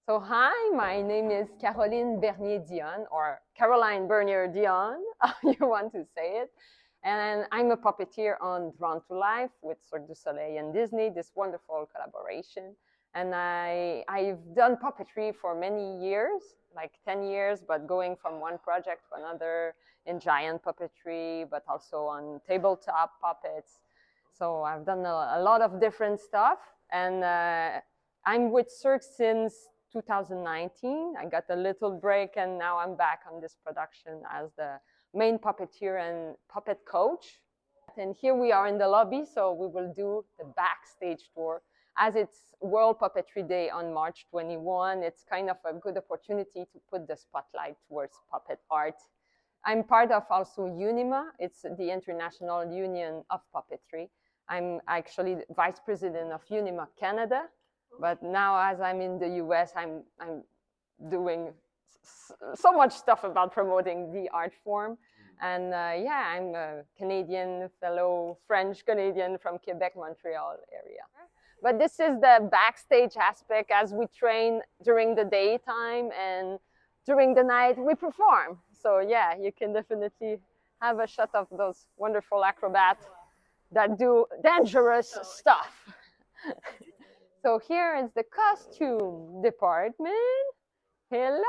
So hi, my name is Caroline Bernier-Dion, or Caroline Bernier-Dion, you want to say it. And I'm a puppeteer on Drawn to Life with Cirque du Soleil and Disney, this wonderful collaboration. And I've done puppetry for many years, like 10 years, but going from one project to another in giant puppetry, but also on tabletop puppets. So I've done a lot of different stuff. And I'm with Cirque since 2019. I got a little break and now I'm back on this production as the main puppeteer and puppet coach. And here we are in the lobby, so we will do the Backstage tour. As it's World Puppetry Day on March 21, it's kind of a good opportunity to put the spotlight towards puppet art. I'm part of also UNIMA, it's the International Union of Puppetry. I'm actually vice president of UNIMA Canada, but now as I'm in the US, I'm doing so much stuff about promoting the art form. And yeah, I'm a Canadian, fellow French-Canadian from Quebec, Montreal area. But this is the backstage aspect as we train during the daytime, and during the night we perform. So yeah, you can definitely have a shot of those wonderful acrobats that do dangerous stuff. So here is the costume department. Hello.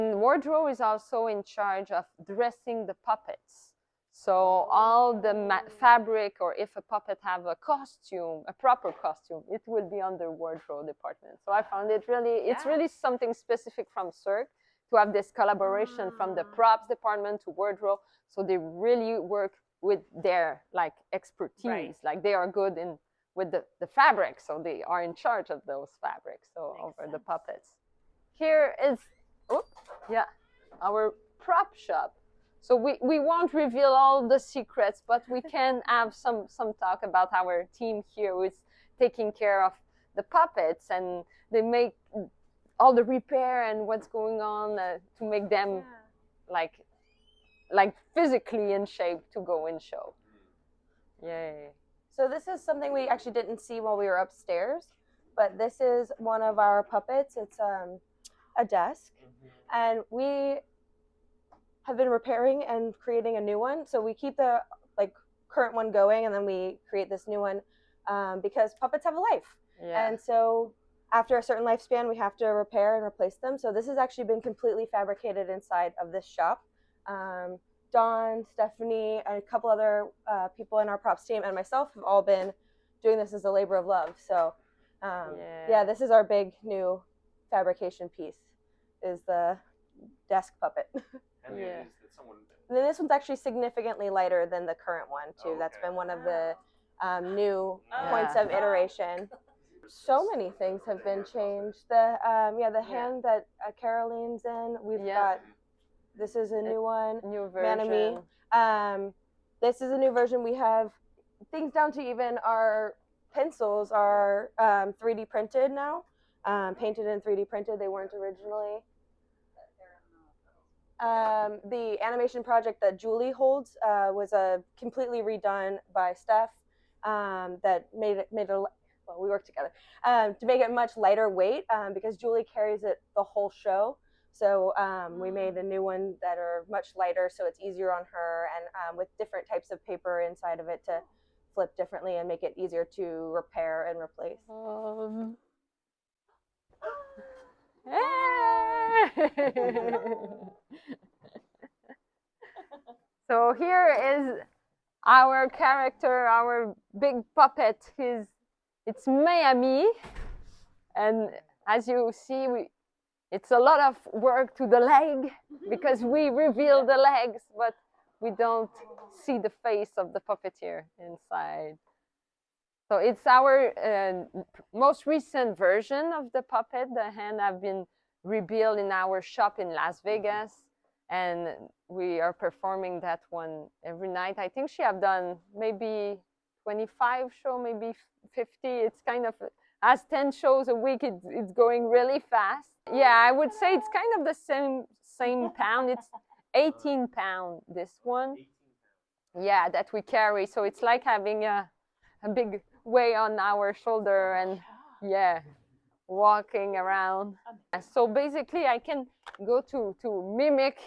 And wardrobe is also in charge of dressing the puppets. So all the fabric, or if a puppet have a costume, a proper costume, it will be under wardrobe department. So I found it really, it's really something specific from Cirque to have this collaboration from the props department to wardrobe. So they really work with their like expertise, like they are good in with the fabric, so they are in charge of those fabrics, so over the puppets. Here is, our prop shop. So we won't reveal all the secrets, but we can have some talk about our team here who is taking care of the puppets, and they make all the repair and what's going on to make them like physically in shape to go in show. Yay. So this is something we actually didn't see while we were upstairs, but this is one of our puppets. It's a desk, and we have been repairing and creating a new one. So we keep the current one going, and then we create this new one because puppets have a life. Yeah. And so after a certain lifespan, we have to repair and replace them. So this has actually been completely fabricated inside of this shop. Dawn, Stephanie, and a couple other people in our props team and myself have all been doing this as a labor of love. So yeah, this is our big new fabrication piece, is the desk puppet. And yeah. And then this one's actually significantly lighter than the current one too. That's been one of the new points of iteration. So many things have been changed. The hand that Caroline's in, we've got. This is a new one. New version. Manami. This is a new version. We have things down to even our pencils are 3D printed now, painted and 3D printed. They weren't originally. The animation project that Julie holds was completely redone by Seth. That made it well, we worked together to make it much lighter weight because Julie carries it the whole show. So we made a new one that are much lighter, so it's easier on her, and with different types of paper inside of it to flip differently and make it easier to repair and replace. So here is our character, our big puppet. It's Miami, and as you see, it's a lot of work to the leg because we reveal the legs, but we don't see the face of the puppeteer inside. So it's our most recent version of the puppet. The hand have been rebuilt in our shop in Las Vegas, and we are performing that one every night. I think she have done maybe 25 shows, maybe 50. It's kind of, as 10 shows a week, it's going really fast. Yeah, I would say it's kind of the same pound. It's 18 pounds, this one. Yeah, that we carry. So it's like having a big weight on our shoulder, and yeah, walking around. So basically I can go to mimic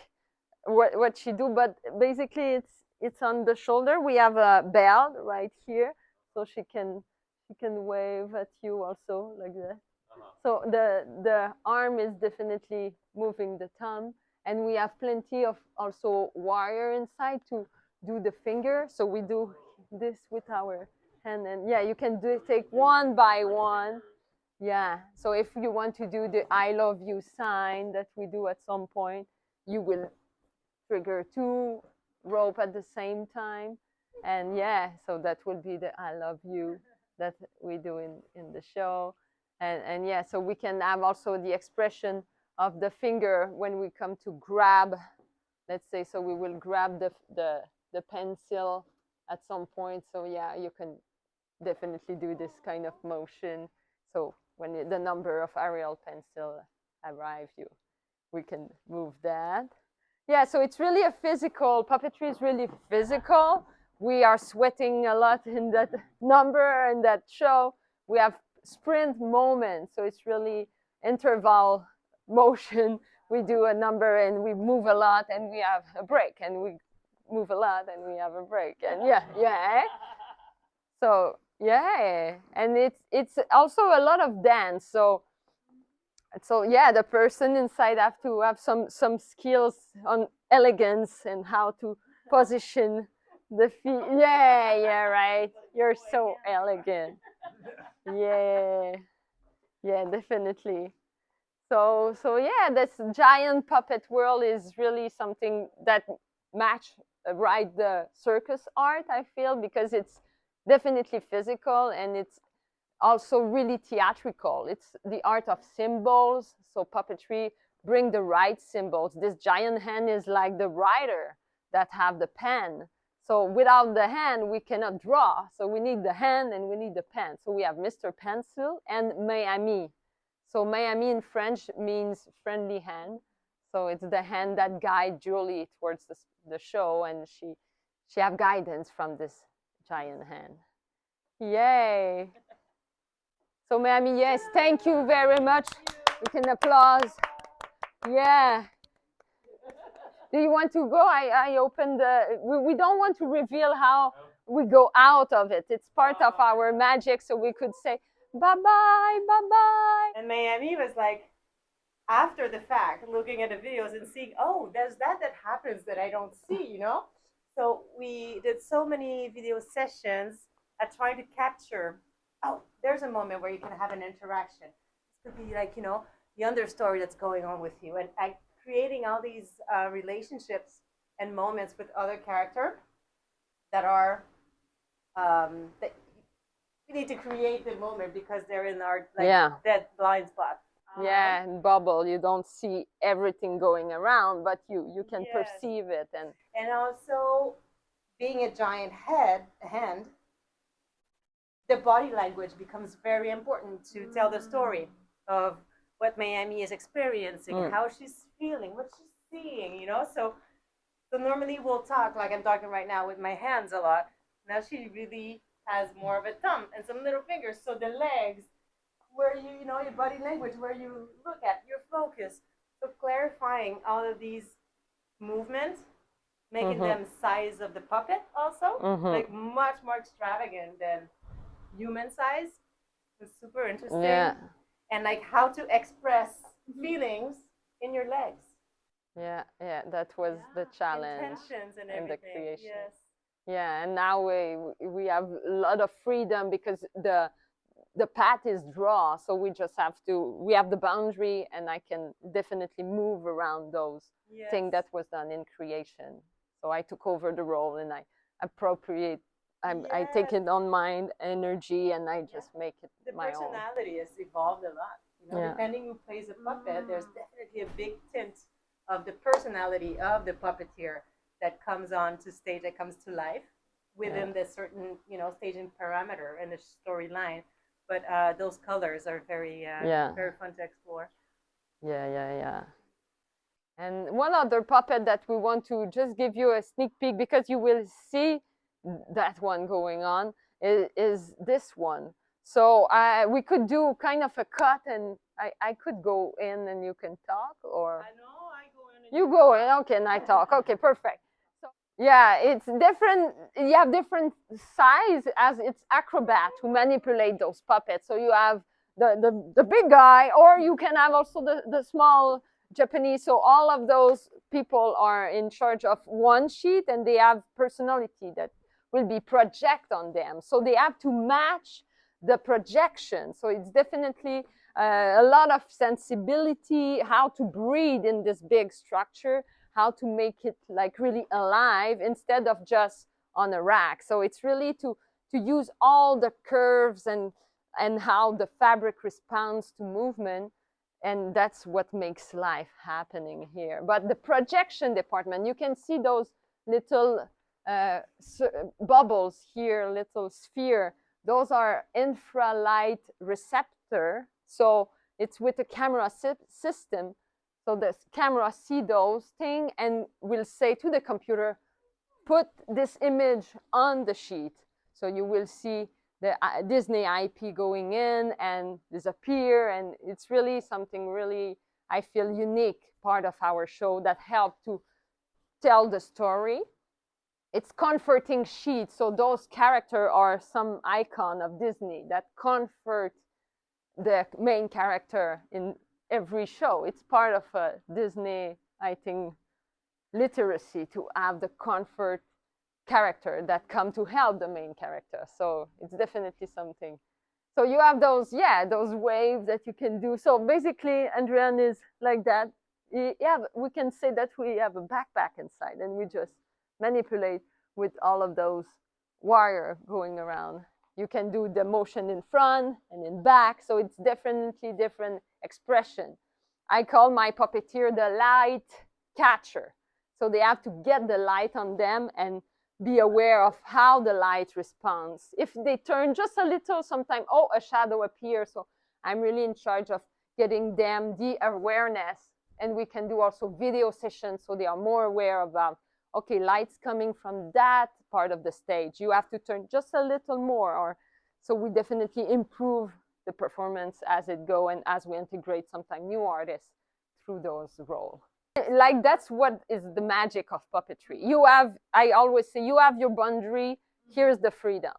what she do, but basically it's on the shoulder. We have a bell right here, so she can wave at you also like that. So the arm is definitely moving the thumb, and we have plenty of also wire inside to do the finger. So we do this with our hand, and yeah, you can take one by one. Yeah, so if you want to do the I love you sign that we do at some point, you will trigger 2 rope at the same time. And yeah, so that will be the I love you that we do in the show. And yeah, so we can have also the expression of the finger when we come to grab, let's say, so we will grab the pencil at some point. So yeah, you can definitely do this kind of motion. So when the number of Arial pencil arrive, we can move that. Yeah, so it's really a physical, puppetry is really physical. We are sweating a lot in that number and that show. We have sprint moments, so it's really interval motion. We do a number and we move a lot and we have a break, and we move a lot and we have a break, and yeah. So yeah, and it's also a lot of dance. So yeah, the person inside have to have some skills on elegance and how to position the feet. Yeah, right. You're so elegant. Yeah, definitely. So yeah, this giant puppet world is really something that match right the circus art, I feel, because it's definitely physical and it's also really theatrical. It's the art of symbols. So puppetry bring the right symbols. This giant hand is like the writer that have the pen. So without the hand, we cannot draw. So we need the hand and we need the pen. So we have Mr. Pencil and Mes Amis. So Mes Amis in French means friendly hand. So it's the hand that guides Julie towards the show, and she have guidance from this giant hand. Yay! So Mes Amis, yes, thank you very much. We can applause. Yeah. Do you want to go? I opened the, we don't want to reveal how we go out of it. It's part of our magic, so we could say, bye-bye, bye-bye. And Miami was like, after the fact, looking at the videos and seeing, oh, there's that happens that I don't see, you know? So we did so many video sessions at trying to capture, oh, there's a moment where you can have an interaction. This could be like, you know, the understory that's going on with you. And creating all these relationships and moments with other characters that are, that we need to create the moment because they're in our dead blind spot. Yeah, and bubble, you don't see everything going around, but you can perceive it. And also, being a giant hand, the body language becomes very important to tell the story of what Miami is experiencing, how she's feeling, what she's seeing, you know? So normally we'll talk, like I'm talking right now with my hands a lot. Now she really has more of a thumb and some little fingers. So the legs, where you know, your body language, where you look at, your focus. So clarifying all of these movements, making them size of the puppet also, like much more extravagant than human size. It's super interesting. Yeah. And like how to express feelings in your legs. Yeah, that was the challenge Intentions and in the everything. creation. Yes. Yeah, and now we have a lot of freedom because the path is draw, so we just have to, we have the boundary, and I can definitely move around those things that was done in creation. So I took over the role and I appropriate, I take it on my energy and I just make it my own. The personality has evolved a lot. You know, depending who plays a puppet, there's definitely a big tint of the personality of the puppeteer that comes on to stage, that comes to life within the certain, you know, staging parameter and the storyline. But those colors are very, very fun to explore. Yeah. And one other puppet that we want to just give you a sneak peek, because you will see that one going on, is this one. So we could do kind of a cut and I could go in and you can talk, or I know, I go in and you go in, okay, and I talk. Okay, perfect. So yeah, it's different. You have different size as it's acrobat to manipulate those puppets. So you have the big guy, or you can have also the small Japanese. So all of those people are in charge of one sheet, and they have personality that will be project on them. So they have to match the projection. So it's definitely a lot of sensibility, how to breathe in this big structure, how to make it like really alive instead of just on a rack. So it's really to use all the curves and how the fabric responds to movement. And that's what makes life happening here. But the projection department, you can see those little bubbles here, little sphere. Those are infralight receptor. So it's with a camera system. So the camera see those things and will say to the computer, put this image on the sheet. So you will see the Disney IP going in and disappear. And it's really something really, I feel, unique part of our show that helped to tell the story. It's comforting sheets. So those characters are some icon of Disney that comfort the main character in every show. It's part of a Disney, I think, literacy to have the comfort character that come to help the main character. So it's definitely something. So you have those, yeah, those waves that you can do. So basically, Andrian is like that. Yeah, we can say that we have a backpack inside, and we just manipulate with all of those wire going around. You can do the motion in front and in back, so it's definitely different expression. I call my puppeteer the light catcher. So they have to get the light on them and be aware of how the light responds. If they turn just a little, sometimes, oh, a shadow appears. So I'm really in charge of getting them the awareness. And we can do also video sessions so they are more aware about, okay, light's coming from that part of the stage. You have to turn just a little more. Or so we definitely improve the performance as it goes and as we integrate sometimes new artists through those roles. Like that's what is the magic of puppetry. You have, I always say, you have your boundary, here's the freedom.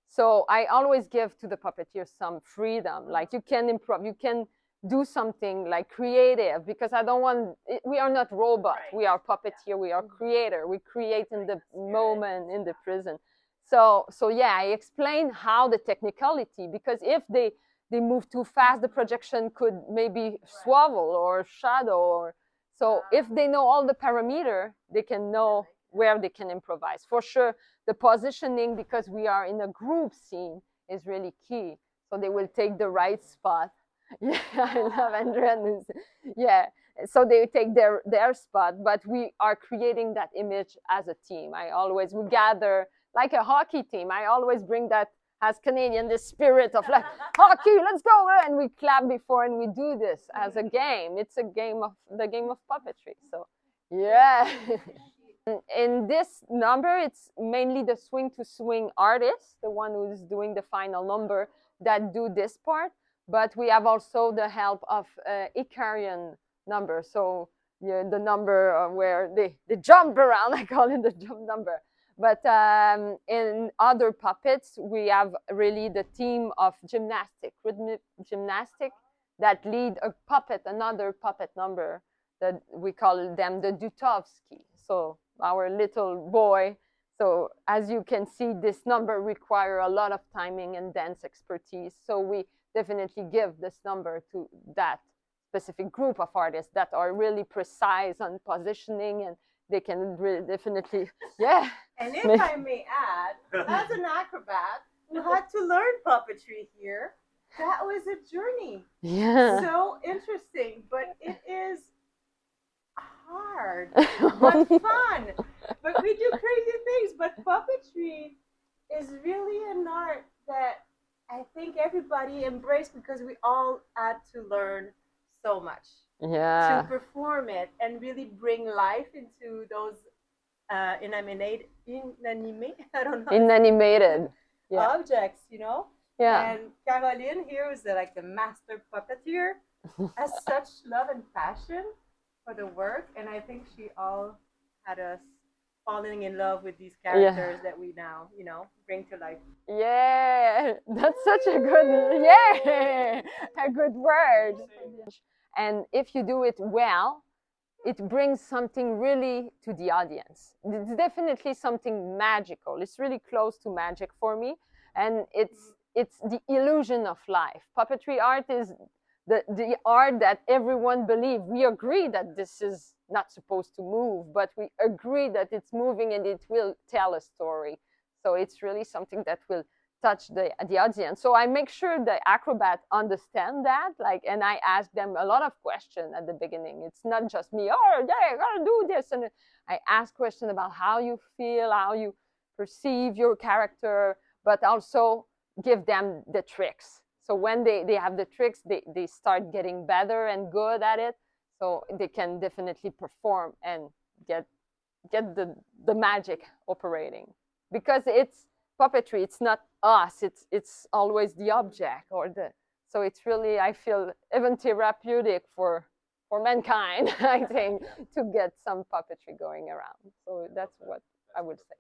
So I always give to the puppeteer some freedom. Like you can improv, you can do something like creative, because I don't want, we are not robots, we are puppeteer, we are creator, we create in the moment, in the present. So yeah, I explain how the technicality, because if they move too fast, the projection could maybe swivel or shadow, or so if they know all the parameter, they can know where they can improvise. For sure, the positioning, because we are in a group scene, is really key. So they will take the right spot. Yeah, I love Andrea. Yeah, so they take their spot, but we are creating that image as a team. We gather like a hockey team. I always bring that as Canadian, the spirit of like, hockey, let's go, and we clap before, and we do this as a game. It's a game of puppetry. So yeah. In this number, it's mainly the swing to swing artist, the one who's doing the final number, that do this part. But we have also the help of Icarian number. So yeah, the number where they jump around, I call it the jump number. But in other puppets, we have really the team of gymnastic, rhythmic gymnastic, that lead a puppet, another puppet number, that we call them the Dutovsky. So our little boy. So as you can see, this number require a lot of timing and dance expertise. So we definitely give this number to that specific group of artists that are really precise on positioning, and they can really definitely, yeah. And if I may add, as an acrobat who had to learn puppetry here, that was a journey. Yeah. So interesting, but it is hard, but fun. But we do crazy things. But puppetry is really an art that I think everybody embraced, because we all had to learn so much. Yeah. To perform it and really bring life into those inanimate, I don't know. Inanimated. Yeah. Objects, you know? Yeah. And Caroline here is like the master puppeteer. has such love and passion for the work, and I think she all had us falling in love with these characters that we now, bring to life. Yeah, that's such a good, yeah, a good word. And if you do it well, it brings something really to the audience. It's definitely something magical. It's really close to magic for me. And it's the illusion of life. Puppetry art is the art that everyone believes. We agree that this is not supposed to move, but we agree that it's moving and it will tell a story. So it's really something that will touch the audience. So I make sure the acrobat understand that, and I ask them a lot of questions at the beginning. It's not just me, oh yeah, I gotta do this. And I ask questions about how you feel, how you perceive your character, but also give them the tricks. So when they have the tricks, they start getting better and good at it. So they can definitely perform and get the magic operating. Because it's puppetry, it's not us, it's always the object so it's really, I feel, even therapeutic for mankind, I think, to get some puppetry going around. So that's what I would say.